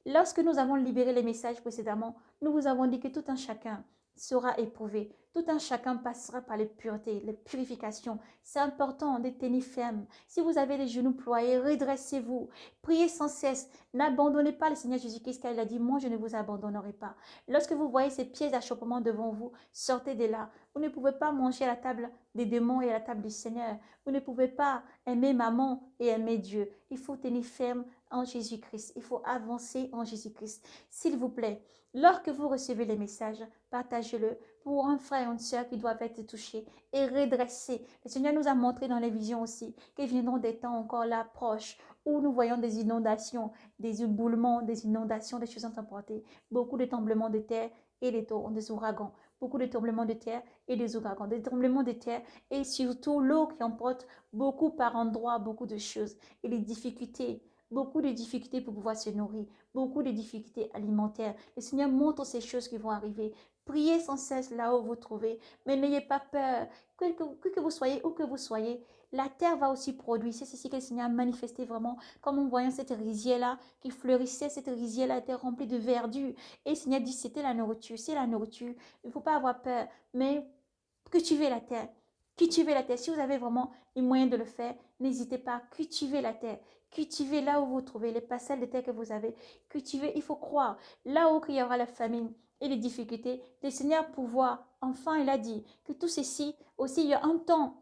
lorsque nous avons libéré les messages précédemment, nous vous avons dit que tout un chacun sera éprouvé. Tout un chacun passera par les puretés, les purifications. C'est important de tenir ferme. Si vous avez les genoux ployés, redressez-vous. Priez sans cesse. N'abandonnez pas le Seigneur Jésus-Christ car il a dit, moi je ne vous abandonnerai pas. Lorsque vous voyez ces pièges d'achoppement devant vous, sortez de là. Vous ne pouvez pas manger à la table des démons et à la table du Seigneur. Vous ne pouvez pas aimer maman et aimer Dieu. Il faut tenir ferme en Jésus-Christ. Il faut avancer en Jésus-Christ. S'il vous plaît, lorsque vous recevez les messages, partagez-le pour un frère ou une sœur qui doivent être touchés et redressés. Le Seigneur nous a montré dans les visions aussi qu'il viendront des temps encore là proches où nous voyons des inondations, des éboulements, des inondations, des choses emportées, beaucoup de tremblements de terre et des ouragans, beaucoup de tremblements de terre et des ouragans, des tremblements de terre et surtout l'eau qui emporte beaucoup par endroits, beaucoup de choses et les difficultés. Beaucoup de difficultés pour pouvoir se nourrir, beaucoup de difficultés alimentaires. Le Seigneur montre ces choses qui vont arriver. Priez sans cesse là où vous trouvez, mais n'ayez pas peur. Que vous soyez où que vous soyez, la terre va aussi produire. C'est ceci que le Seigneur a manifesté vraiment, comme en voyant cette rizière-là qui fleurissait. Cette rizière-là était remplie de verdure. Et le Seigneur dit, c'était la nourriture, c'est la nourriture. Il ne faut pas avoir peur, mais cultivez la terre. Cultivez la terre. Si vous avez vraiment les moyens de le faire, n'hésitez pas à cultiver la terre. Cultivez là où vous trouvez les parcelles de terre que vous avez. Cultivez, il faut croire. Là où il y aura la famine et les difficultés, le Seigneur pouvoir. Enfin, il a dit que tout ceci, aussi, il y a un temps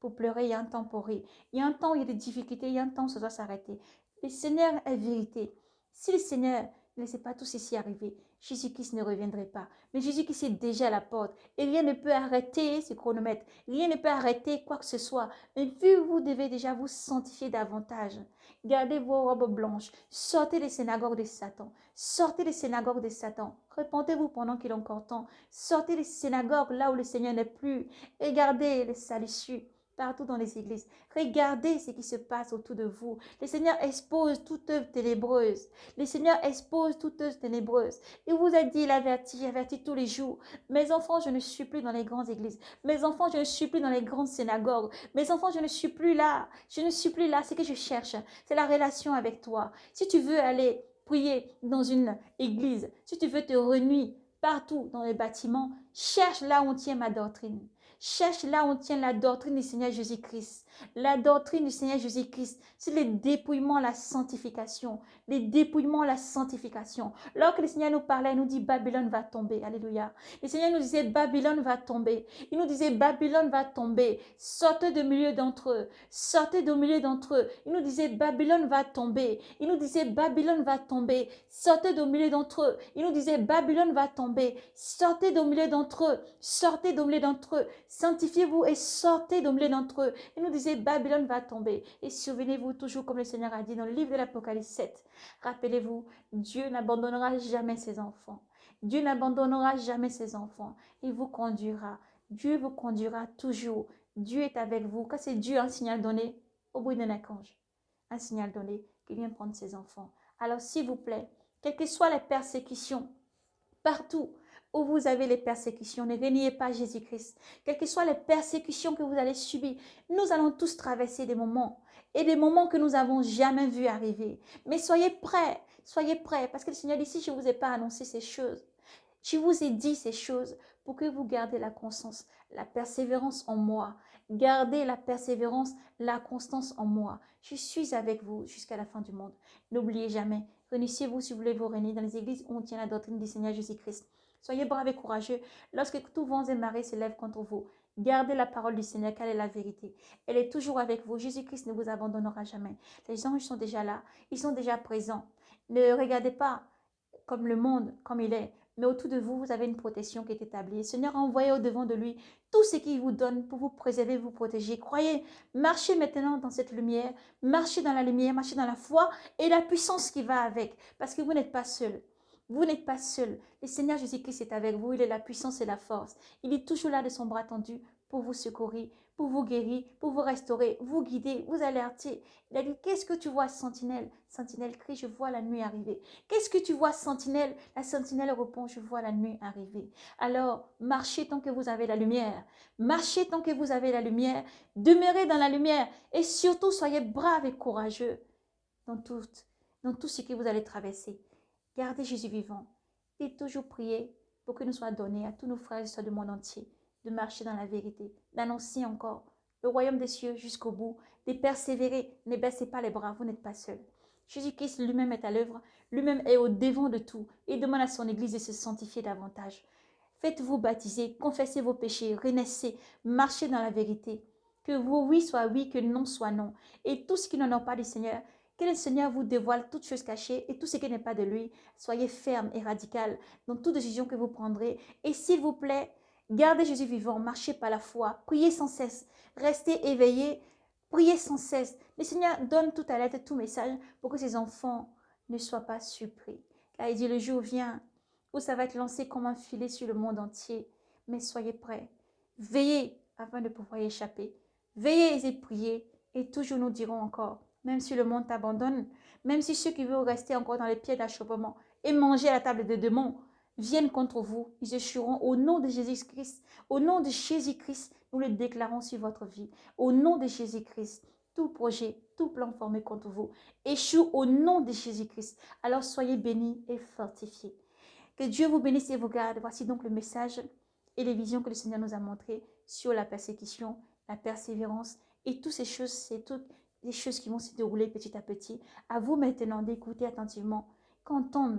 pour pleurer, il y a un temps pour rire. Il y a un temps où il y a des difficultés, il y a un temps où ça doit s'arrêter. Le Seigneur est vérité. Si le Seigneur ne laissait pas tout ceci arriver, Jésus-Christ ne reviendrait pas. Mais Jésus-Christ est déjà à la porte. Et rien ne peut arrêter ce chronomètre. Rien ne peut arrêter quoi que ce soit. Mais vu vous devez déjà vous sanctifier davantage. Gardez vos robes blanches. Sortez des synagogues de Satan. Sortez des synagogues de Satan. Repentez-vous pendant qu'il est encore temps. Sortez des synagogues là où le Seigneur n'est plus. Regardez les salissures partout dans les églises. Regardez ce qui se passe autour de vous. Le Seigneur expose toute œuvre ténébreuse. Le Seigneur expose toute œuvre ténébreuse. Il vous a dit, il avertit tous les jours. Mes enfants, je ne suis plus dans les grandes églises. Mes enfants, je ne suis plus dans les grandes synagogues. Mes enfants, je ne suis plus là. Je ne suis plus là. Ce que je cherche, c'est la relation avec toi. Si tu veux aller prier dans une église, si tu veux te renouer partout dans les bâtiments, cherche là où on tient ma doctrine. Cherche là où on tient la doctrine du Seigneur Jésus-Christ. La doctrine du Seigneur Jésus-Christ, c'est le dépouillement, la sanctification. Le dépouillement, la sanctification. Lorsque le Seigneur nous parlait, il nous dit Babylone va tomber. Alléluia. Le Seigneur nous disait Babylone va tomber. Il nous disait Babylone va tomber. Sortez du milieu d'entre eux. Sortez du milieu d'entre eux. Il nous disait Babylone va tomber. Il nous disait Babylone va tomber. Sortez du milieu d'entre eux. Il nous disait Babylone va tomber. Sortez du milieu d'entre eux. Sortez du milieu d'entre eux. Sanctifiez-vous et sortez de d'entre eux. Et nous disait, Babylone va tomber. Et souvenez-vous toujours, comme le Seigneur a dit dans le livre de l'Apocalypse 7. Rappelez-vous, Dieu n'abandonnera jamais ses enfants. Dieu n'abandonnera jamais ses enfants. Il vous conduira. Dieu vous conduira toujours. Dieu est avec vous. Quand c'est Dieu un signal donné, au bout d'un archange, un signal donné qu'il vient prendre ses enfants. Alors, s'il vous plaît, quelles que soient les persécutions, partout où vous avez les persécutions, ne reniez pas Jésus-Christ. Quelles que soient les persécutions que vous allez subir, nous allons tous traverser des moments et des moments que nous n'avons jamais vus arriver. Mais soyez prêts, parce que le Seigneur dit, si je ne vous ai pas annoncé ces choses, je vous ai dit ces choses pour que vous gardez la constance, la persévérance en moi. Gardez la persévérance, la constance en moi. Je suis avec vous jusqu'à la fin du monde. N'oubliez jamais, réunissez-vous si vous voulez vous réunir dans les églises où on tient la doctrine du Seigneur Jésus-Christ. Soyez braves et courageux lorsque tous vents et marées se lèvent contre vous. Gardez la parole du Seigneur, car elle est la vérité. Elle est toujours avec vous. Jésus-Christ ne vous abandonnera jamais. Les anges sont déjà là. Ils sont déjà présents. Ne regardez pas comme le monde, comme il est. Mais autour de vous, vous avez une protection qui est établie. Le Seigneur a envoyé au-devant de lui tout ce qu'il vous donne pour vous préserver, vous protéger. Croyez, marchez maintenant dans cette lumière, marchez dans la lumière, marchez dans la foi et la puissance qui va avec. Parce que vous n'êtes pas seul. Vous n'êtes pas seul. Le Seigneur Jésus-Christ est avec vous. Il est la puissance et la force. Il est toujours là de son bras tendu pour vous secourir, pour vous guérir, pour vous restaurer, vous guider, vous alerter. Il a dit, qu'est-ce que tu vois, sentinelle? Sentinelle crie, je vois la nuit arriver. Qu'est-ce que tu vois, sentinelle? La sentinelle répond, je vois la nuit arriver. Alors, marchez tant que vous avez la lumière. Marchez tant que vous avez la lumière. Demeurez dans la lumière. Et surtout, soyez braves et courageux dans tout ce que vous allez traverser. Gardez Jésus vivant. Et toujours prier pour que nous soit donné à tous nos frères et sœurs du monde entier de marcher dans la vérité, d'annoncer encore le royaume des cieux jusqu'au bout, de persévérer. Ne baissez pas les bras, vous n'êtes pas seuls. Jésus-Christ lui-même est à l'œuvre, lui-même est au devant de tout et demande à son Église de se sanctifier davantage. Faites-vous baptiser, confessez vos péchés, renaissez, marchez dans la vérité. Que vos oui soient oui, que non soit non. Et tout ce qui n'en est pas du Seigneur, que le Seigneur vous dévoile toutes choses cachées et tout ce qui n'est pas de lui. Soyez ferme et radical dans toute décision que vous prendrez. Et s'il vous plaît, gardez Jésus vivant, marchez par la foi, priez sans cesse, restez éveillés, priez sans cesse. Le Seigneur donne toute alerte, tout message pour que ses enfants ne soient pas surpris. Car il dit, le jour vient où ça va être lancé comme un filet sur le monde entier. Mais soyez prêts. Veillez afin de pouvoir y échapper. Veillez et priez. Et toujours nous dirons encore, même si le monde t'abandonne, même si ceux qui veulent rester encore dans les pieds d'achoppement et manger à la table des démons viennent contre vous, ils échoueront au nom de Jésus-Christ. Au nom de Jésus-Christ, nous le déclarons sur votre vie. Au nom de Jésus-Christ, tout projet, tout plan formé contre vous échoue au nom de Jésus-Christ. Alors soyez bénis et fortifiés. Que Dieu vous bénisse et vous garde. Voici donc le message et les visions que le Seigneur nous a montrées sur la persécution, la persévérance et toutes ces choses, c'est toutes les choses qui vont se dérouler petit à petit. À vous maintenant d'écouter attentivement, qu'entend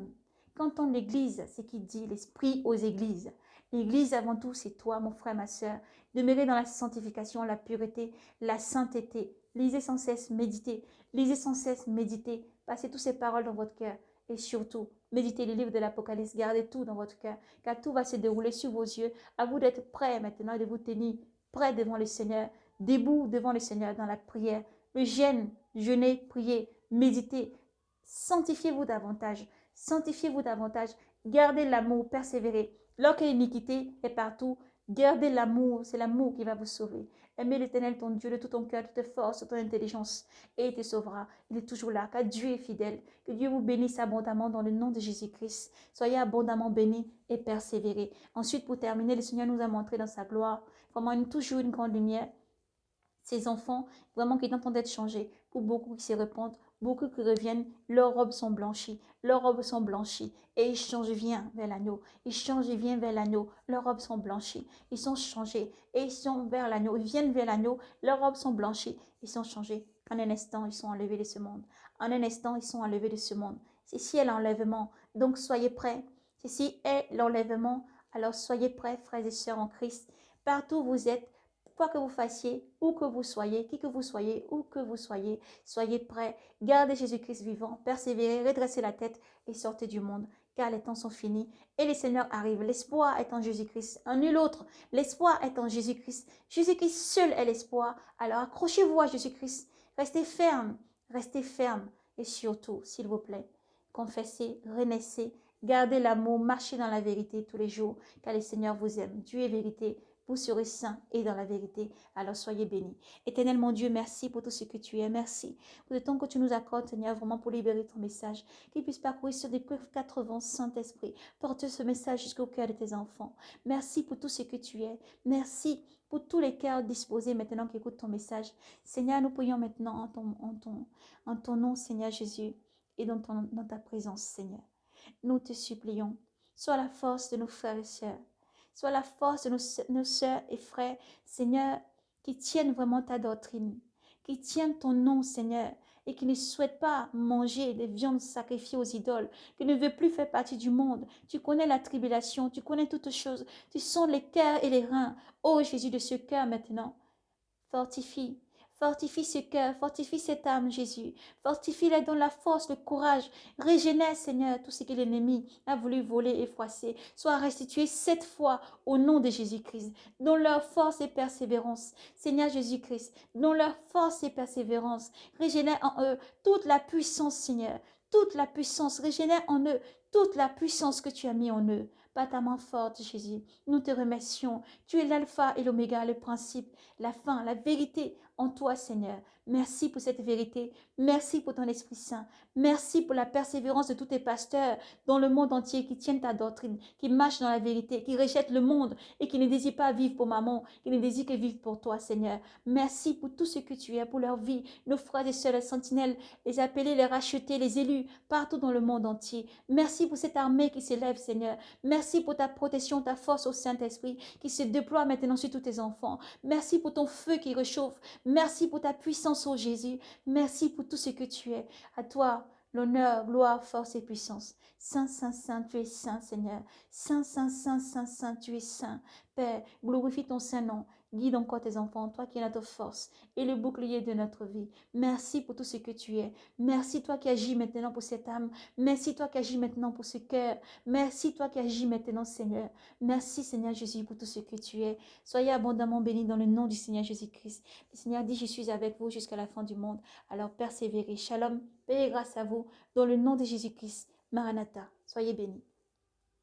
l'Église, ce qu'il dit, l'Esprit aux Églises. L'Église avant tout, c'est toi, mon frère, ma soeur. Demeurez dans la sanctification, la pureté, la sainteté. Lisez sans cesse, méditez. Lisez sans cesse, méditez. Passez toutes ces paroles dans votre cœur. Et surtout, méditez les livres de l'Apocalypse, gardez tout dans votre cœur, car tout va se dérouler sur vos yeux. À vous d'être prêts maintenant, de vous tenir prêts devant le Seigneur, debout devant le Seigneur dans la prière. Le jeûne, jeûnez, priez, méditez. Sanctifiez-vous davantage, sanctifiez-vous davantage. Gardez l'amour, persévérez. Lorsque l'iniquité est partout, gardez l'amour, c'est l'amour qui va vous sauver. Aimez l'Éternel, ton Dieu, de tout ton cœur, de toute force, de ton intelligence, et il te sauvera. Il est toujours là, car Dieu est fidèle. Que Dieu vous bénisse abondamment dans le nom de Jésus-Christ. Soyez abondamment bénis et persévérez. Ensuite, pour terminer, le Seigneur nous a montré dans sa gloire vraiment toujours une grande lumière. Ces enfants, vraiment qui tentent d'être changés. Pour beaucoup qui se répandent, beaucoup qui reviennent, leurs robes sont blanchies. Leurs robes sont blanchies. Et ils changent, viennent vers l'agneau. Ils changent et viennent vers l'agneau. Leurs robes sont blanchies. Ils sont changés. Et ils sont vers l'agneau. Ils viennent vers l'agneau. Leurs robes sont blanchies. Ils sont changés. En un instant, ils sont enlevés de ce monde. En un instant, ils sont enlevés de ce monde. Ceci est l'enlèvement. Donc, soyez prêts. Ceci est l'enlèvement. Alors, soyez prêts, frères et sœurs en Christ. Partout où vous êtes, quoi que vous fassiez, où que vous soyez, qui que vous soyez, où que vous soyez, soyez prêts. Gardez Jésus-Christ vivant, persévérez, redressez la tête et sortez du monde. car les temps sont finis et le Seigneur arrive. L'espoir est en Jésus-Christ, en nul autre. L'espoir est en Jésus-Christ. Jésus-Christ seul est l'espoir. Alors accrochez-vous à Jésus-Christ. Restez ferme et surtout, s'il vous plaît, confessez, renaissez, gardez l'amour, marchez dans la vérité tous les jours, car le Seigneur vous aime. Dieu est vérité. Vous serez saints et dans la vérité. Alors soyez bénis. Éternel mon Dieu, merci pour tout ce que tu es. Merci pour le temps que tu nous accordes, Seigneur, vraiment pour libérer ton message. Qu'il puisse parcourir sur des preuves 80, Saint-Esprit. Porte ce message jusqu'au cœur de tes enfants. Merci pour tout ce que tu es. Merci pour tous les cœurs disposés maintenant qui écoutent ton message. Seigneur, nous prions maintenant en ton nom, Seigneur Jésus, et dans ta présence, Seigneur. Nous te supplions. Sois la force de nos frères et sœurs. Sois la force de nos sœurs et frères, Seigneur, qui tiennent vraiment ta doctrine, qui tiennent ton nom, Seigneur, et qui ne souhaitent pas manger des viandes sacrifiées aux idoles, qui ne veulent plus faire partie du monde. Tu connais la tribulation, tu connais toutes choses, tu sens les cœurs et les reins. Ô Jésus, de ce cœur maintenant, fortifie. Fortifie ce cœur, fortifie cette âme, Jésus. Fortifie-les dans la force, le courage. Régénère, Seigneur, tout ce que l'ennemi a voulu voler et froisser. Soit restitué 7 fois au nom de Jésus-Christ. Dans leur force et persévérance. Seigneur Jésus-Christ, dans leur force et persévérance. Régénère en eux toute la puissance, Seigneur. Toute la puissance. Régénère en eux toute la puissance que tu as mis en eux. Par ta main forte, Jésus, nous te remercions. Tu es l'alpha et l'oméga, le principe, la fin, la vérité en toi, Seigneur. Merci pour cette vérité. Merci pour ton Esprit Saint. Merci pour la persévérance de tous tes pasteurs dans le monde entier qui tiennent ta doctrine, qui marchent dans la vérité, qui rejettent le monde et qui ne désirent pas vivre pour maman, qui ne désirent que vivre pour toi, Seigneur. Merci pour tout ce que tu es, pour leur vie, nos frères et sœurs, les sentinelles, les appelés, les rachetés, les élus, partout dans le monde entier. Merci pour cette armée qui s'élève, Seigneur. Merci pour ta protection, ta force au Saint-Esprit qui se déploie maintenant sur tous tes enfants. Merci pour ton feu qui réchauffe. Merci pour ta puissance, ô Jésus. Merci pour tout ce que tu es. À toi, l'honneur, gloire, force et puissance. Saint, Saint, Saint, tu es saint, Seigneur. Saint, Saint, Saint, Saint, Saint, tu es saint. Père, glorifie ton saint nom. Guide encore tes enfants, toi qui es notre force et le bouclier de notre vie. Merci pour tout ce que tu es. Merci toi qui agis maintenant pour cette âme. Merci toi qui agis maintenant pour ce cœur. Merci toi qui agis maintenant, Seigneur. Merci, Seigneur Jésus, pour tout ce que tu es. Soyez abondamment bénis dans le nom du Seigneur Jésus-Christ. Le Seigneur dit, je suis avec vous jusqu'à la fin du monde. Alors persévérez. Shalom, paix et grâce à vous. Dans le nom de Jésus-Christ. Maranatha. Soyez bénis.